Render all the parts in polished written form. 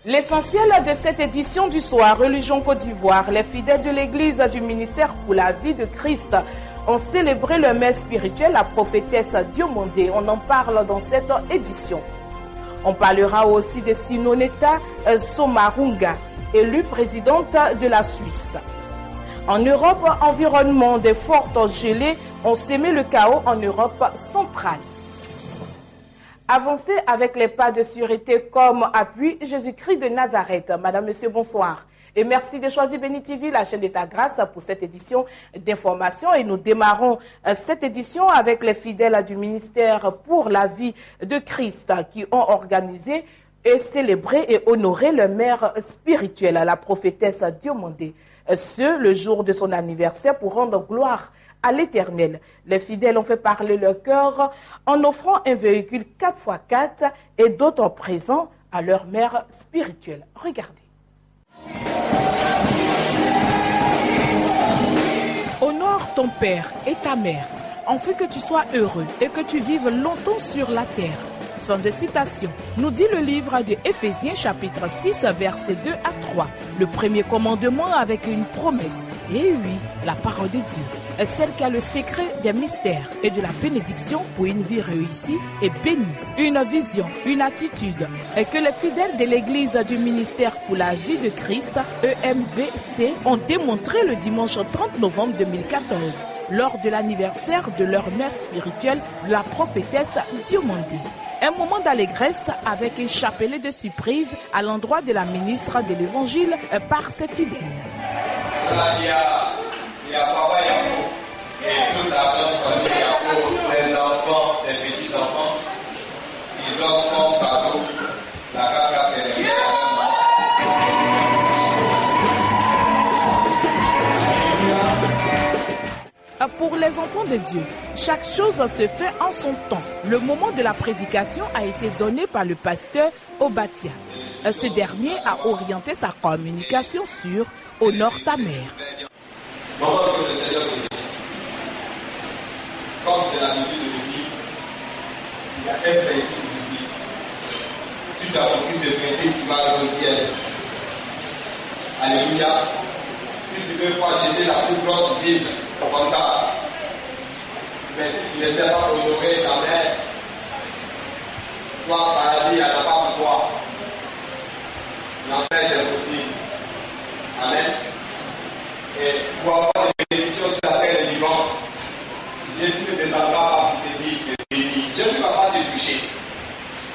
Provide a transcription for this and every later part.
L'essentiel de cette édition du soir, Religion Côte d'Ivoire, les fidèles de l'église du ministère pour la vie de Christ ont célébré le messe spirituel, la prophétesse Diomandé. On en parle dans cette édition. On parlera aussi de Sinoneta Somarunga, élue présidente de la Suisse. En Europe, environnement, des fortes gelées ont sémé le chaos en Europe centrale. Avancez avec les pas de sûreté comme appui Jésus-Christ de Nazareth. Madame, Monsieur, bonsoir. Et merci de choisir Béni TV, la chaîne de ta grâce, pour cette édition d'information. Et nous démarrons cette édition avec les fidèles du ministère pour la vie de Christ qui ont organisé et célébré et honoré le mère spirituelle, la prophétesse Diomandé. Ce, le jour de son anniversaire, pour rendre gloire à l'Éternel. Les fidèles ont fait parler leur cœur en offrant un véhicule 4x4 et d'autres présents à leur mère spirituelle. Regardez. Honore ton père et ta mère, en fait que tu sois heureux et que tu vives longtemps sur la terre. Fin de citation. Nous dit le livre de Éphésiens chapitre 6 versets 2 à 3. Le premier commandement avec une promesse. Et oui, la parole de Dieu. Celle qui a le secret des mystères et de la bénédiction pour une vie réussie et bénie. Une vision, une attitude. Et que les fidèles de l'église du ministère pour la vie de Christ, EMVC, ont démontré le dimanche 30 novembre 2014. Lors de l'anniversaire de leur mère spirituelle, la prophétesse Diomandé. Un moment d'allégresse avec un chapelet de surprise à l'endroit de la ministre de l'Évangile par ses fidèles. Il y a papa et toute la grande famille, ses enfants, ses petits-enfants, ils ont comme cadeau la carte élémentaire. Pour les enfants de Dieu, chaque chose se fait en son temps. Le moment de la prédication a été donné par le pasteur Obatia. Ce dernier a orienté sa communication sur « Honore ta mère ». Comme j'ai l'habitude de le dire, il y a un principe de vie. Si tu as compris ce principe, tu vas aller au ciel. Alléluia. Si tu veux pas jeter la plus grosse Bible comme ça, mais si tu ne sais pas honorer ta mère, toi, paradis, elle n'a pas pour toi. L'enfer, c'est possible. Amen. Et pour avoir des bénédictions sur la terre des vivants, Jésus ne descendra pas pour te dire que béni. Jésus ne va pas te toucher.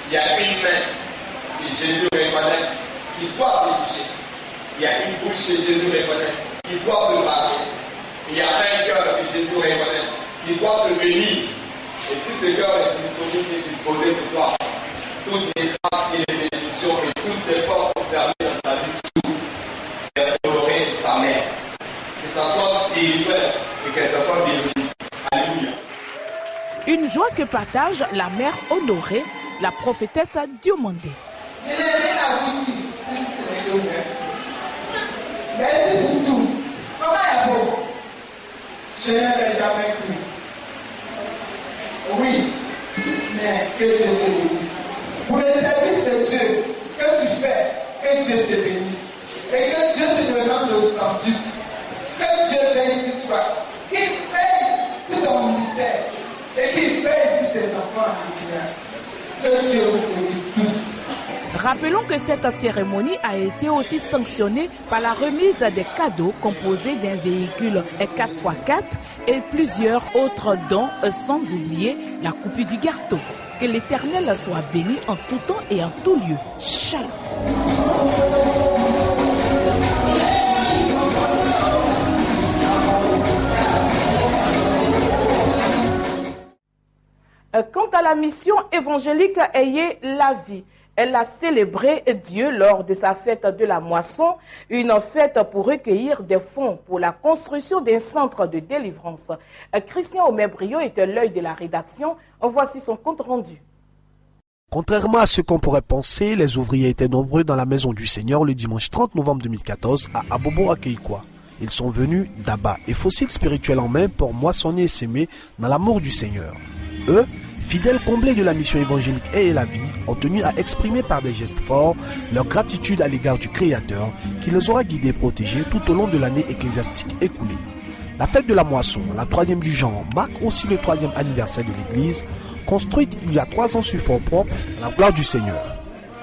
Il y a une main que Jésus reconnaît qui doit te toucher. Il y a une bouche que Jésus reconnaît qui doit te parler. Il y a un cœur que Jésus reconnaît qui doit te bénir. Et si ce cœur est disposé pour toi, toutes les grâces et les bénédictions et toutes les portes sont fermées dans ta vie, c'est honorer sa mère. Que ça soit spirituel et que ça soit biologique. Alléluia. Une joie que partage la mère honorée, la prophétesse Diomandé. Je n'ai rien à vous dire. Merci pour tout. Comment est beau? Je n'avais jamais cru. Oui, mais que Dieu te bénisse. Pour le service de Dieu, que tu fais, que Dieu te bénisse. Et que Dieu te demande le statut. Que Dieu veille sur toi. Qu'il veille sur ton ministère. Et qu'il veille sur tes enfants en Israël. Que Dieu vous bénisse tous. Rappelons que cette cérémonie a été aussi sanctionnée par la remise des cadeaux composés d'un véhicule 4x4 et plusieurs autres dons, sans oublier la coupe du gâteau. Que l'Éternel soit béni en tout temps et en tout lieu. Shalom. Quant à la mission évangélique Ayez la vie, elle a célébré Dieu lors de sa fête de la moisson, une fête pour recueillir des fonds pour la construction d'un centre de délivrance. Christian Omebrio était l'œil de la rédaction. Voici son compte rendu. Contrairement à ce qu'on pourrait penser, les ouvriers étaient nombreux dans la maison du Seigneur le dimanche 30 novembre 2014 à Abobo-Akeikwa. Ils sont venus d'Aba et fossiles spirituels en main pour moissonner et s'aimer dans l'amour du Seigneur. Eux, fidèles comblés de la mission évangélique et la vie, ont tenu à exprimer par des gestes forts leur gratitude à l'égard du Créateur qui les aura guidés et protégés tout au long de l'année ecclésiastique écoulée. La fête de la moisson, la 3e du genre, marque aussi le 3e anniversaire de l'Église, construite il y a 3 ans sur fonds propres à la gloire du Seigneur.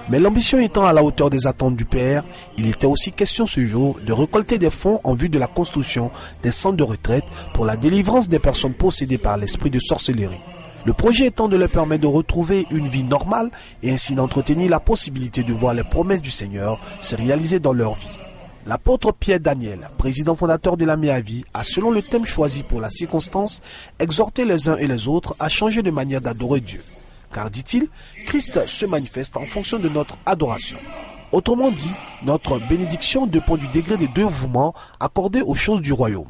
Mais l'ambition étant à la hauteur des attentes du Père, il était aussi question ce jour de récolter des fonds en vue de la construction des centres de retraite pour la délivrance des personnes possédées par l'esprit de sorcellerie. Le projet étant de leur permettre de retrouver une vie normale et ainsi d'entretenir la possibilité de voir les promesses du Seigneur se réaliser dans leur vie. L'apôtre Pierre Daniel, président fondateur de la Méavie, a selon le thème choisi pour la circonstance, exhorté les uns et les autres à changer de manière d'adorer Dieu. Car, dit-il, Christ se manifeste en fonction de notre adoration. Autrement dit, notre bénédiction dépend du degré de dévouement accordé aux choses du royaume.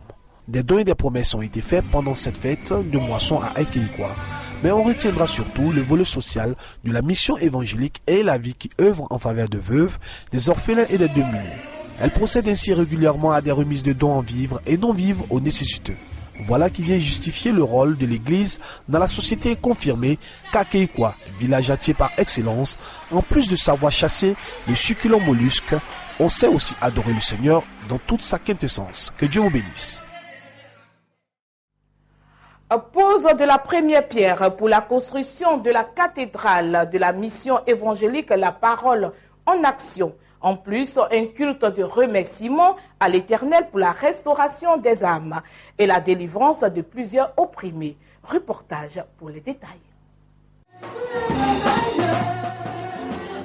Des dons et des promesses ont été faits pendant cette fête de moisson à Akeikwa, mais on retiendra surtout le volet social de la mission évangélique et la vie qui œuvre en faveur de veuves, des orphelins et des démunis. Elle procède ainsi régulièrement à des remises de dons en vivres et non-vivres aux nécessiteux. Voilà qui vient justifier le rôle de l'Église dans la société et confirmer qu'Akeikwa, village attitré par excellence, en plus de savoir chasser les succulents mollusques, on sait aussi adorer le Seigneur dans toute sa quintessence. Que Dieu vous bénisse. Pose de la première pierre pour la construction de la cathédrale de la mission évangélique La Parole en action. En plus, un culte de remerciement à l'Éternel pour la restauration des âmes et la délivrance de plusieurs opprimés. Reportage pour les détails.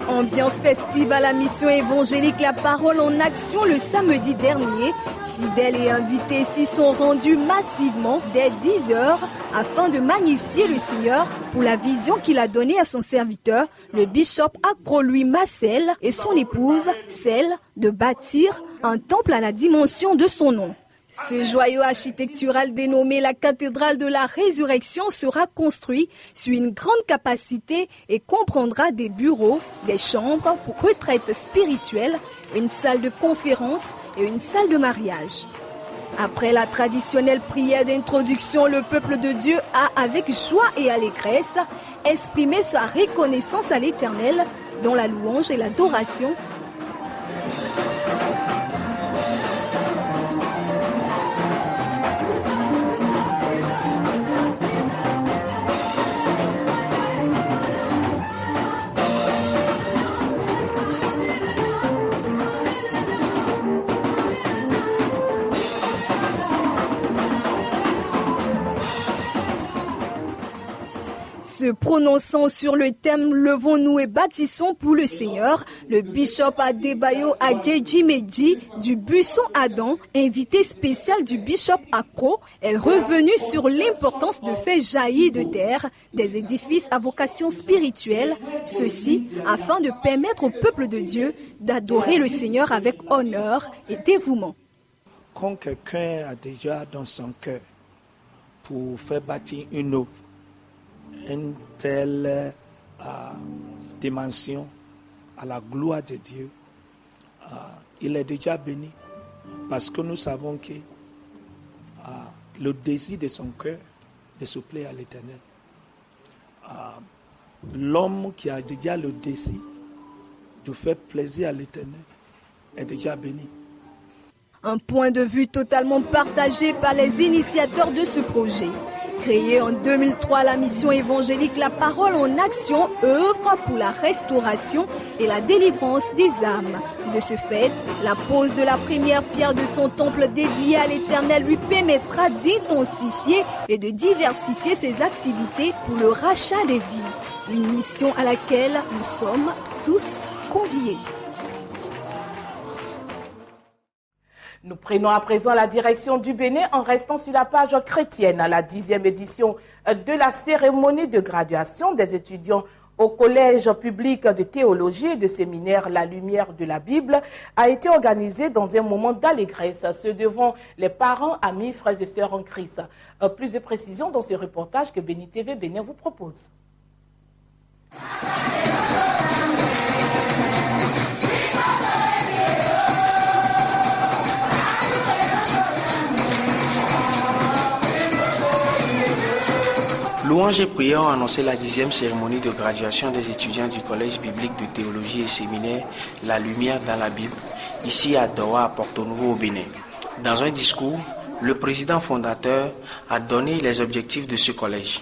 Ambiance festive à la mission évangélique La Parole en action le samedi dernier. Fidèles et invités s'y sont rendus massivement dès 10 heures afin de magnifier le Seigneur pour la vision qu'il a donnée à son serviteur, le bishop Akro-Louis Massel et son épouse, celle de bâtir un temple à la dimension de son nom. Ce joyau architectural dénommé la cathédrale de la résurrection sera construit sur une grande capacité et comprendra des bureaux, des chambres pour retraite spirituelle, une salle de conférence et une salle de mariage. Après la traditionnelle prière d'introduction, le peuple de Dieu a, avec joie et allégresse, exprimé sa reconnaissance à l'Éternel dans la louange et l'adoration. Se prononçant sur le thème « Levons-nous et bâtissons pour le Seigneur », le bishop Adebayo Adjejimeji du Buisson Adam, invité spécial du bishop Akro, est revenu sur l'importance de faire jaillir de terre des édifices à vocation spirituelle, ceci afin de permettre au peuple de Dieu d'adorer le Seigneur avec honneur et dévouement. Quand quelqu'un a déjà dans son cœur pour faire bâtir une œuvre, une telle dimension à la gloire de Dieu, il est déjà béni parce que nous savons que le désir de son cœur de se plaire à l'Éternel. L'homme qui a déjà le désir de faire plaisir à l'Éternel est déjà béni. Un point de vue totalement partagé par les initiateurs de ce projet. Créée en 2003, la mission évangélique La Parole en action œuvre pour la restauration et la délivrance des âmes. De ce fait, la pose de la première pierre de son temple dédié à l'Éternel lui permettra d'intensifier et de diversifier ses activités pour le rachat des vies. Une mission à laquelle nous sommes tous conviés. Nous prenons à présent la direction du Bénin en restant sur la page chrétienne. La 10e édition de la cérémonie de graduation des étudiants au Collège public de théologie et de séminaire La Lumière de la Bible a été organisée dans un moment d'allégresse, ce devant les parents, amis, frères et sœurs en Christ. Plus de précisions dans ce reportage que Béni TV Bénin vous propose. Louanges et prières ont annoncé la 10e cérémonie de graduation des étudiants du Collège biblique de théologie et séminaire La Lumière dans la Bible, ici à Doha, à Porto-Nouveau au Bénin. Dans un discours, le président fondateur a donné les objectifs de ce collège.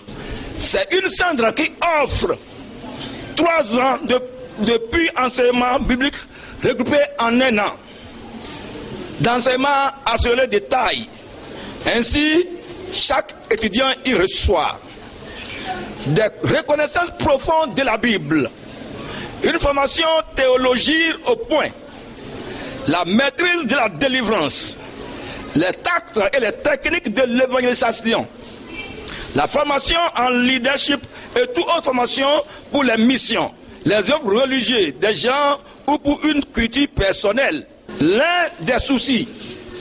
C'est une centre qui offre 3 ans depuis enseignement biblique regroupé en un an, d'enseignement à ce détail. Ainsi, chaque étudiant y reçoit des reconnaissances profondes de la Bible, une formation théologique au point, la maîtrise de la délivrance, les tactes et les techniques de l'évangélisation, la formation en leadership et toute autre formation pour les missions, les œuvres religieuses des gens ou pour une culture personnelle. L'un des soucis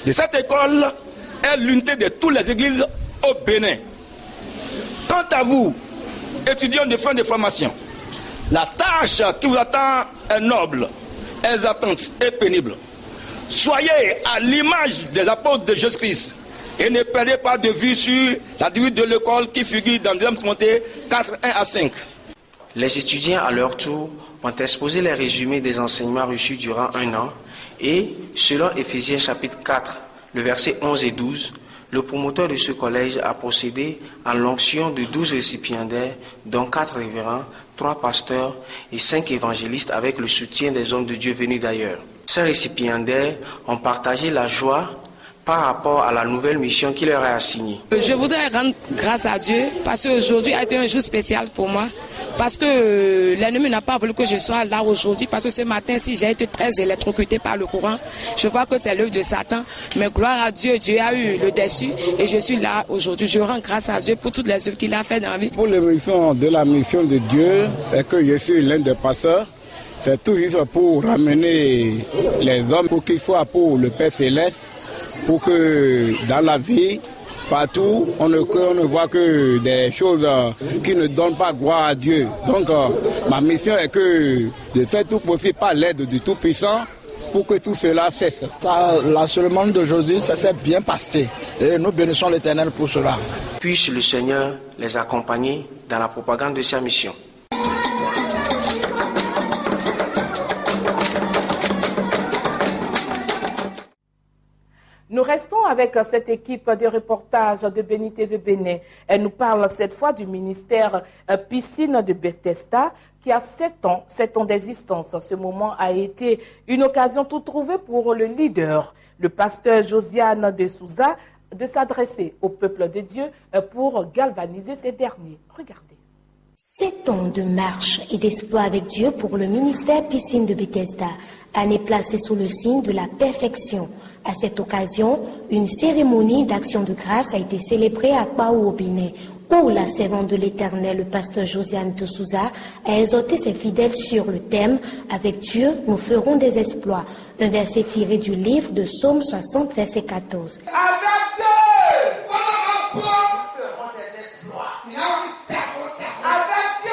de cette école est l'unité de toutes les églises au Bénin. Quant à vous, étudiants de fin de formation, la tâche qui vous attend est noble, exaltante et pénible. Soyez à l'image des apôtres de Jésus-Christ et ne perdez pas de vue sur la durée de l'école qui figure dans 2 Timothée 4, 1 à 5. Les étudiants, à leur tour, ont exposé les résumés des enseignements reçus durant un an et, selon Éphésiens chapitre 4, le verset 11 et 12, le promoteur de ce collège a procédé à l'onction de 12 récipiendaires, dont 4 révérends, 3 pasteurs et 5 évangélistes avec le soutien des hommes de Dieu venus d'ailleurs. Ces récipiendaires ont partagé la joie par rapport à la nouvelle mission qui leur est assignée. Je voudrais rendre grâce à Dieu parce qu'aujourd'hui a été un jour spécial pour moi. Parce que l'ennemi n'a pas voulu que je sois là aujourd'hui. Parce que ce matin, si j'ai été très électrocuté par le courant, je vois que c'est l'œuvre de Satan. Mais gloire à Dieu, Dieu a eu le dessus et je suis là aujourd'hui. Je rends grâce à Dieu pour toutes les œuvres qu'il a fait dans la vie. Pour l'émission de la mission de Dieu, c'est que je suis l'un des pasteurs. C'est tout juste pour ramener les hommes pour qu'ils soient pour le Père Céleste, pour que dans la vie, partout, on ne voit que des choses qui ne donnent pas gloire à Dieu. Donc, ma mission est que de faire tout possible par l'aide du Tout-Puissant pour que tout cela cesse. La cérémonie d'aujourd'hui, ça s'est bien passé et nous bénissons l'Éternel pour cela. Puisse le Seigneur les accompagner dans la propagande de sa mission. Nous restons avec cette équipe de reportage de Béni TV Bénin. Elle nous parle cette fois du ministère piscine de Bethesda qui a 7 ans d'existence. Ce moment a été une occasion tout trouvée pour le leader, le pasteur Josiane de Souza, de s'adresser au peuple de Dieu pour galvaniser ces derniers. Regardez. 7 ans de marche et d'espoir avec Dieu pour le ministère piscine de Bethesda, année placée sous le signe de la perfection. À cette occasion, une cérémonie d'action de grâce a été célébrée à Kpaou au Bénin, où la servante de l'Éternel, le pasteur Josiane de Souza, a exhorté ses fidèles sur le thème « Avec Dieu, nous ferons des exploits », un verset tiré du livre de Psaume 60, verset 14. Avec Dieu, nous ferons des exploits. Avec Dieu,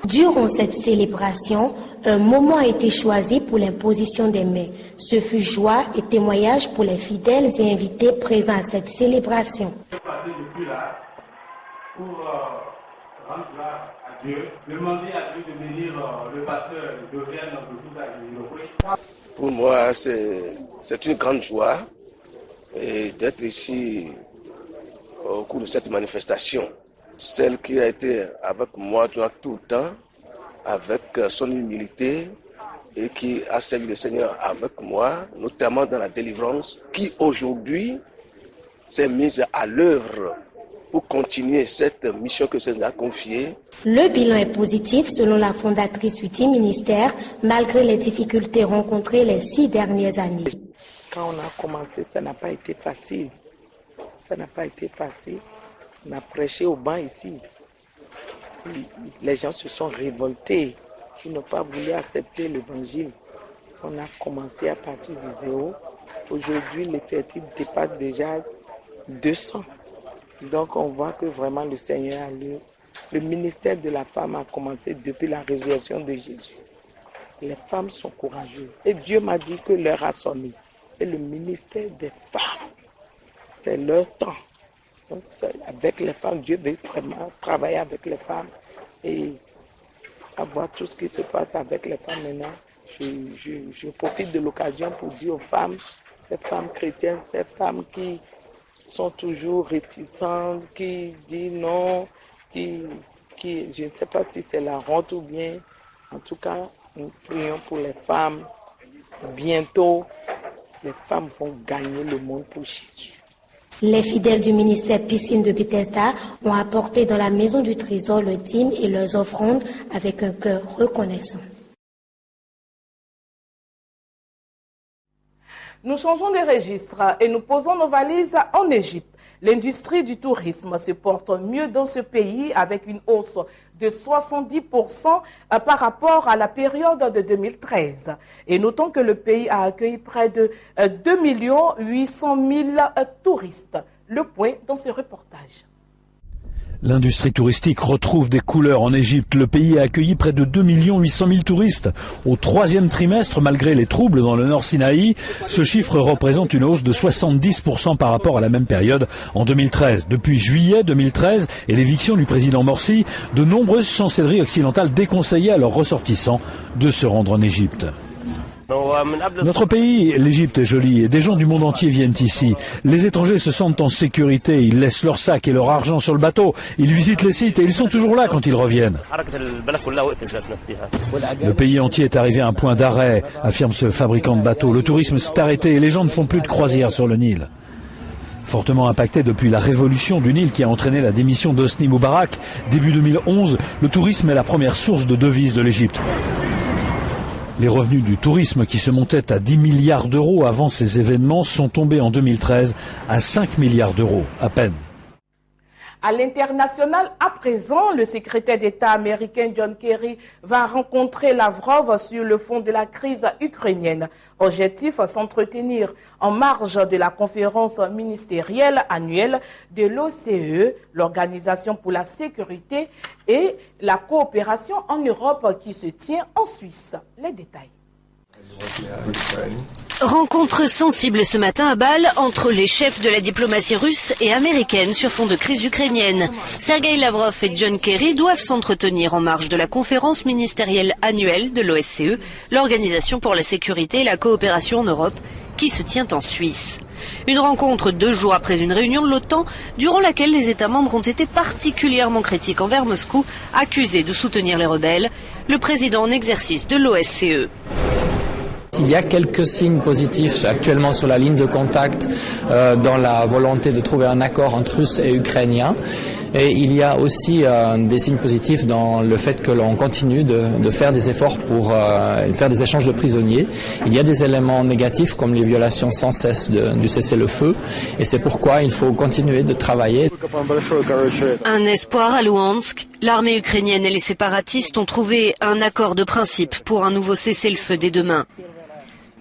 Durant cette célébration, un moment a été choisi pour l'imposition des mains. Ce fut joie et témoignage pour les fidèles et invités présents à cette célébration. Depuis là, pour rendre grâce à Dieu, demander à Dieu de bénir le pasteur Josiane de Souza. Pour moi, c'est une grande joie d'être ici au cours de cette manifestation. Celle qui a été avec moi tout le temps, avec son humilité et qui a servi le Seigneur avec moi, notamment dans la délivrance, qui aujourd'hui s'est mise à l'œuvre pour continuer cette mission que le Seigneur a confiée. Le bilan est positif selon la fondatrice du team ministère, malgré les difficultés rencontrées les 6 dernières années. Quand on a commencé, ça n'a pas été facile. Ça n'a pas été facile. On a prêché au banc ici. Les gens se sont révoltés. qui n'ont pas voulu accepter l'évangile. On a commencé à partir du zéro. Aujourd'hui, l'effectif dépasse déjà 200. Donc on voit que vraiment le Seigneur a lieu. Le ministère de la femme a commencé depuis la résurrection de Jésus. Les femmes sont courageuses. Et Dieu m'a dit que l'heure a sonné. Et le ministère des femmes, c'est leur temps. Donc avec les femmes, Dieu veut vraiment travailler avec les femmes et avoir tout ce qui se passe avec les femmes maintenant. Je profite de l'occasion pour dire aux femmes, ces femmes chrétiennes, ces femmes qui sont toujours réticentes, qui disent non, qui je ne sais pas si c'est la honte ou bien, en tout cas, nous prions pour les femmes. Bientôt, les femmes vont gagner le monde pour Jésus. Les fidèles du ministère Piscine de Bethesda ont apporté dans la maison du trésor le dîme et leurs offrandes avec un cœur reconnaissant. Nous changeons de registre et nous posons nos valises en Égypte. L'industrie du tourisme se porte mieux dans ce pays avec une hausse de 70% par rapport à la période de 2013. Et notons que le pays a accueilli près de 2 800 000 touristes. Le point dans ce reportage. L'industrie touristique retrouve des couleurs en Égypte. Le pays a accueilli près de 2 800 000 touristes. Au troisième trimestre, malgré les troubles dans le Nord Sinaï, ce chiffre représente une hausse de 70% par rapport à la même période en 2013. Depuis juillet 2013 et l'éviction du président Morsi, de nombreuses chancelleries occidentales déconseillaient à leurs ressortissants de se rendre en Égypte. Notre pays, l'Égypte, est joli et des gens du monde entier viennent ici. Les étrangers se sentent en sécurité, ils laissent leurs sacs et leur argent sur le bateau, ils visitent les sites et ils sont toujours là quand ils reviennent. Le pays entier est arrivé à un point d'arrêt, affirme ce fabricant de bateaux. Le tourisme s'est arrêté et les gens ne font plus de croisières sur le Nil. Fortement impacté depuis la révolution du Nil qui a entraîné la démission d'Hosni Moubarak, début 2011, le tourisme est la première source de devises de l'Égypte. Les revenus du tourisme qui se montaient à 10 milliards d'euros avant ces événements sont tombés en 2013 à 5 milliards d'euros, à peine. À l'international, à présent, le secrétaire d'État américain John Kerry va rencontrer Lavrov sur le fond de la crise ukrainienne. Objectif, s'entretenir en marge de la conférence ministérielle annuelle de l'OCE, l'Organisation pour la sécurité et la coopération en Europe qui se tient en Suisse. Les détails. Rencontre sensible ce matin à Bâle entre les chefs de la diplomatie russe et américaine sur fond de crise ukrainienne. Sergei Lavrov et John Kerry doivent s'entretenir en marge de la conférence ministérielle annuelle de l'OSCE, l'Organisation pour la sécurité et la coopération en Europe, qui se tient en Suisse. Une rencontre 2 jours après une réunion de l'OTAN, durant laquelle les États membres ont été particulièrement critiques envers Moscou, accusés de soutenir les rebelles, le président en exercice de l'OSCE. Il y a quelques signes positifs actuellement sur la ligne de contact dans la volonté de trouver un accord entre Russes et Ukrainiens. Et il y a aussi des signes positifs dans le fait que l'on continue de faire des efforts pour faire des échanges de prisonniers. Il y a des éléments négatifs comme les violations sans cesse du cessez-le-feu. Et c'est pourquoi il faut continuer de travailler. Un espoir à Louhansk. L'armée ukrainienne et les séparatistes ont trouvé un accord de principe pour un nouveau cessez-le-feu dès demain.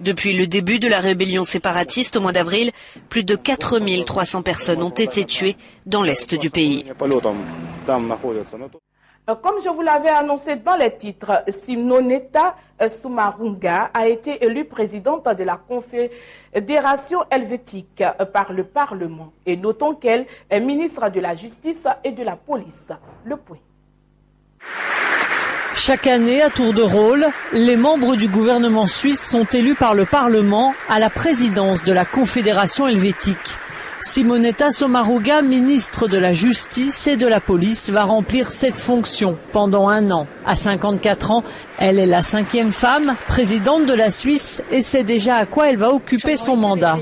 Depuis le début de la rébellion séparatiste au mois d'avril, plus de 4300 personnes ont été tuées dans l'est du pays. Comme je vous l'avais annoncé dans les titres, Simonetta Sommaruga a été élue présidente de la Confédération helvétique par le Parlement. Et notons qu'elle est ministre de la Justice et de la Police. Le point. Chaque année, à tour de rôle, les membres du gouvernement suisse sont élus par le Parlement à la présidence de la Confédération helvétique. Simonetta Sommaruga, ministre de la Justice et de la Police, va remplir cette fonction pendant 1 an. À 54 ans, elle est la 5e femme présidente de la Suisse et sait déjà à quoi elle va occuper son mandat.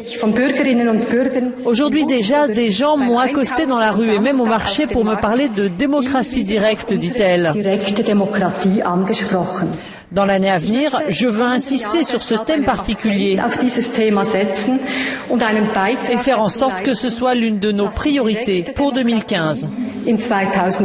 Aujourd'hui déjà, des gens m'ont accosté dans la rue et même au marché pour me parler de démocratie directe, dit-elle. Dans l'année à venir, je veux insister sur ce thème particulier et faire en sorte que ce soit l'une de nos priorités pour 2015. in 2015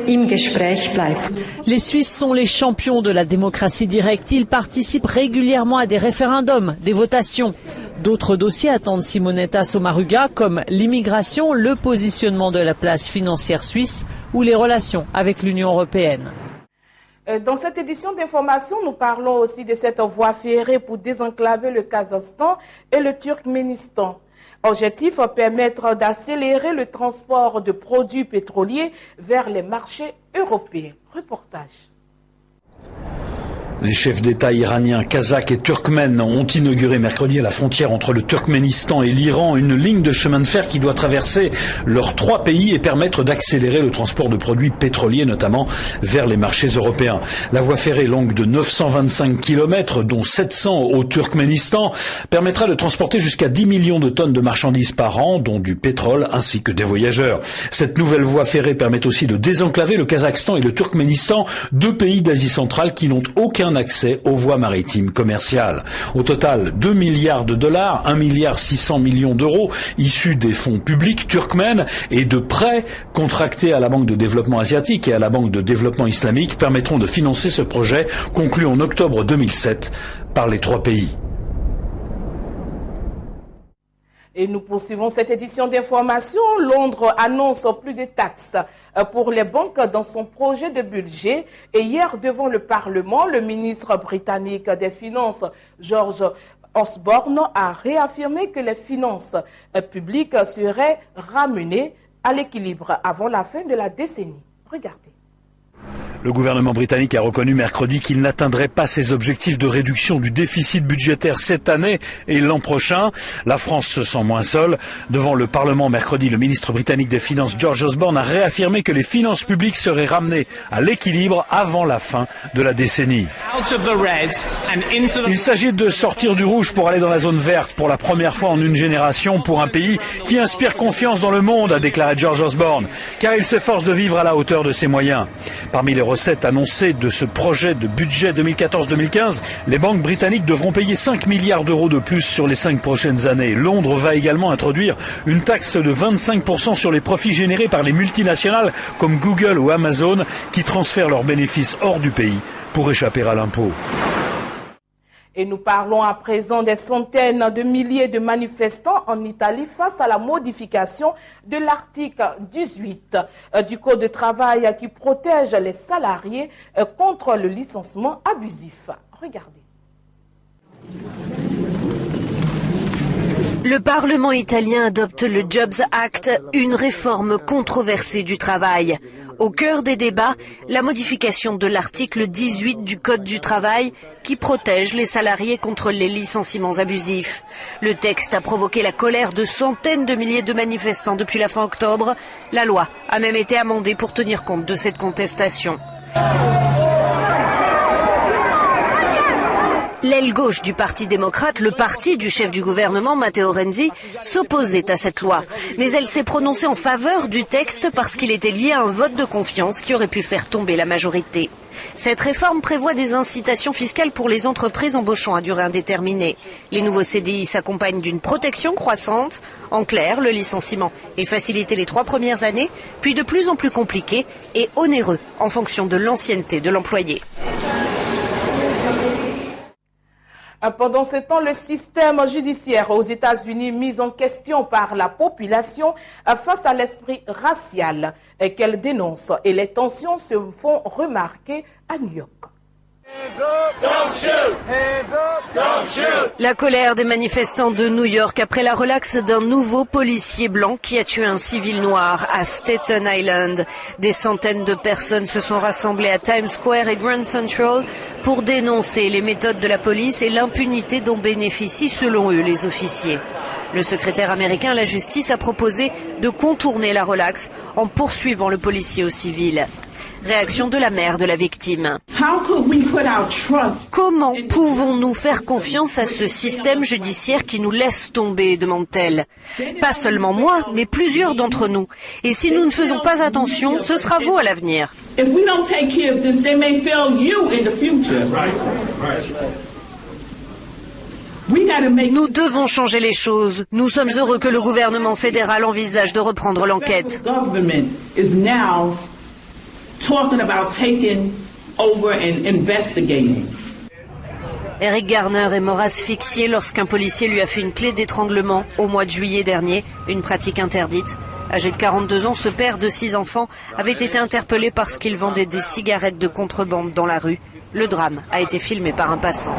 im Gespräch bleibt. Les Suisses sont les champions de la démocratie directe. Ils participent régulièrement à des référendums, des votations. D'autres dossiers attendent Simonetta Sommaruga, comme l'immigration, le positionnement de la place financière suisse ou les relations avec l'Union européenne. Dans cette édition d'information, nous parlons aussi de cette voie ferrée pour désenclaver le Kazakhstan et le Turkménistan. Objectif, permettre d'accélérer le transport de produits pétroliers vers les marchés européens. Reportage. Les chefs d'État iraniens, kazakhs et turkmènes ont inauguré mercredi à la frontière entre le Turkménistan et l'Iran une ligne de chemin de fer qui doit traverser leurs 3 pays et permettre d'accélérer le transport de produits pétroliers, notamment vers les marchés européens. La voie ferrée longue de 925 km, dont 700 au Turkménistan, permettra de transporter jusqu'à 10 millions de tonnes de marchandises par an, dont du pétrole ainsi que des voyageurs. Cette nouvelle voie ferrée permet aussi de désenclaver le Kazakhstan et le Turkménistan, 2 pays d'Asie centrale qui n'ont aucun accès aux voies maritimes commerciales. Au total, 2 milliards de dollars, 1 milliard 600 millions d'euros issus des fonds publics turkmènes et de prêts contractés à la Banque de développement asiatique et à la Banque de développement islamique permettront de financer ce projet conclu en octobre 2007 par les 3 pays. Et nous poursuivons cette édition d'information. Londres annonce plus de taxes pour les banques dans son projet de budget. Et hier, devant le Parlement, le ministre britannique des Finances, George Osborne, a réaffirmé que les finances publiques seraient ramenées à l'équilibre avant la fin de la décennie. Regardez. Le gouvernement britannique a reconnu mercredi qu'il n'atteindrait pas ses objectifs de réduction du déficit budgétaire cette année et l'an prochain. La France se sent moins seule. Devant le Parlement mercredi, le ministre britannique des Finances, George Osborne, a réaffirmé que les finances publiques seraient ramenées à l'équilibre avant la fin de la décennie. Il s'agit de sortir du rouge pour aller dans la zone verte pour la première fois en une génération pour un pays qui inspire confiance dans le monde, a déclaré George Osborne, car il s'efforce de vivre à la hauteur de ses moyens. Parmi les recettes annoncées de ce projet de budget 2014-2015, les banques britanniques devront payer 5 milliards d'euros de plus sur les 5 prochaines années. Londres va également introduire une taxe de 25% sur les profits générés par les multinationales comme Google ou Amazon qui transfèrent leurs bénéfices hors du pays pour échapper à l'impôt. Et nous parlons à présent des centaines de milliers de manifestants en Italie face à la modification de l'article 18 du Code de travail qui protège les salariés contre le licenciement abusif. Regardez. Le Parlement italien adopte le Jobs Act, une réforme controversée du travail. Au cœur des débats, la modification de l'article 18 du Code du travail qui protège les salariés contre les licenciements abusifs. Le texte a provoqué la colère de centaines de milliers de manifestants depuis la fin octobre. La loi a même été amendée pour tenir compte de cette contestation. L'aile gauche du Parti démocrate, le parti du chef du gouvernement, Matteo Renzi, s'opposait à cette loi. Mais elle s'est prononcée en faveur du texte parce qu'il était lié à un vote de confiance qui aurait pu faire tomber la majorité. Cette réforme prévoit des incitations fiscales pour les entreprises embauchant à durée indéterminée. Les nouveaux CDI s'accompagnent d'une protection croissante. En clair, le licenciement est facilité les 3 premières années, puis de plus en plus compliqué et onéreux en fonction de l'ancienneté de l'employé. Pendant ce temps, le système judiciaire aux États-Unis mis en question par la population face à l'esprit racial qu'elle dénonce et les tensions se font remarquer à New York. La colère des manifestants de New York après la relaxe d'un nouveau policier blanc qui a tué un civil noir à Staten Island. Des centaines de personnes se sont rassemblées à Times Square et Grand Central pour dénoncer les méthodes de la police et l'impunité dont bénéficient selon eux les officiers. Le secrétaire américain à la justice a proposé de contourner la relaxe en poursuivant le policier au civil. Réaction de la mère de la victime. Comment pouvons-nous faire confiance à ce système judiciaire qui nous laisse tomber, demande-t-elle. Pas seulement moi, mais plusieurs d'entre nous. Et si nous ne faisons pas attention, ce sera vous à l'avenir. Nous devons changer les choses. Nous sommes heureux que le gouvernement fédéral envisage de reprendre l'enquête. Eric Garner est mort asphyxié lorsqu'un policier lui a fait une clé d'étranglement au mois de juillet dernier, une pratique interdite. Âgé de 42 ans, ce père de 6 enfants avait été interpellé parce qu'il vendait des cigarettes de contrebande dans la rue. Le drame a été filmé par un passant.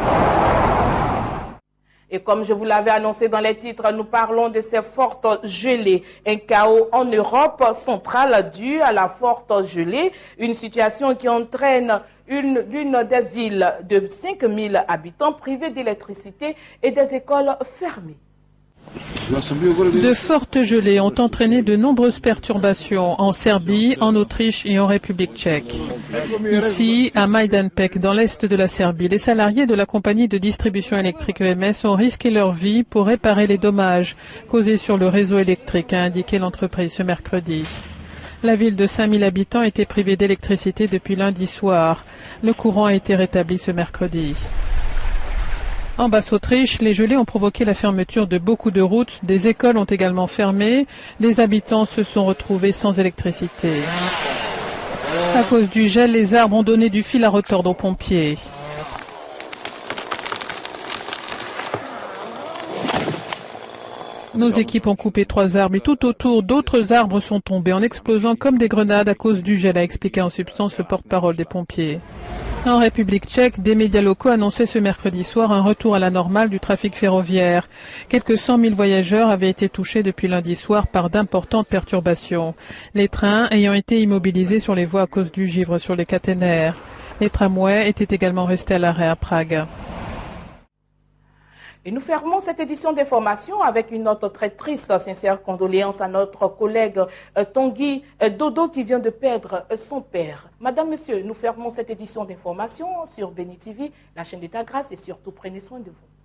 Et comme je vous l'avais annoncé dans les titres, nous parlons de ces fortes gelées. Un chaos en Europe centrale dû à la forte gelée, une situation qui entraîne l'une des villes de 5000 habitants privées d'électricité et des écoles fermées. De fortes gelées ont entraîné de nombreuses perturbations en Serbie, en Autriche et en République tchèque. Ici, à Majdanpek, dans l'est de la Serbie, les salariés de la compagnie de distribution électrique EMS ont risqué leur vie pour réparer les dommages causés sur le réseau électrique, a indiqué l'entreprise ce mercredi. La ville de 5000 habitants était privée d'électricité depuis lundi soir. Le courant a été rétabli ce mercredi. En Basse-Autriche, les gelées ont provoqué la fermeture de beaucoup de routes, des écoles ont également fermé, des habitants se sont retrouvés sans électricité. À cause du gel, les arbres ont donné du fil à retordre aux pompiers. Nos équipes ont coupé 3 arbres et tout autour, d'autres arbres sont tombés en explosant comme des grenades à cause du gel, a expliqué en substance le porte-parole des pompiers. En République tchèque, des médias locaux annonçaient ce mercredi soir un retour à la normale du trafic ferroviaire. Quelques 100 000 voyageurs avaient été touchés depuis lundi soir par d'importantes perturbations. Les trains ayant été immobilisés sur les voies à cause du givre sur les caténaires. Les tramways étaient également restés à l'arrêt à Prague. Et nous fermons cette édition d'information avec une note très triste. Sincère condoléances à notre collègue Tanguy Dodo qui vient de perdre son père. Madame, Monsieur, nous fermons cette édition d'information sur Béni TV, la chaîne de ta grâce et surtout prenez soin de vous.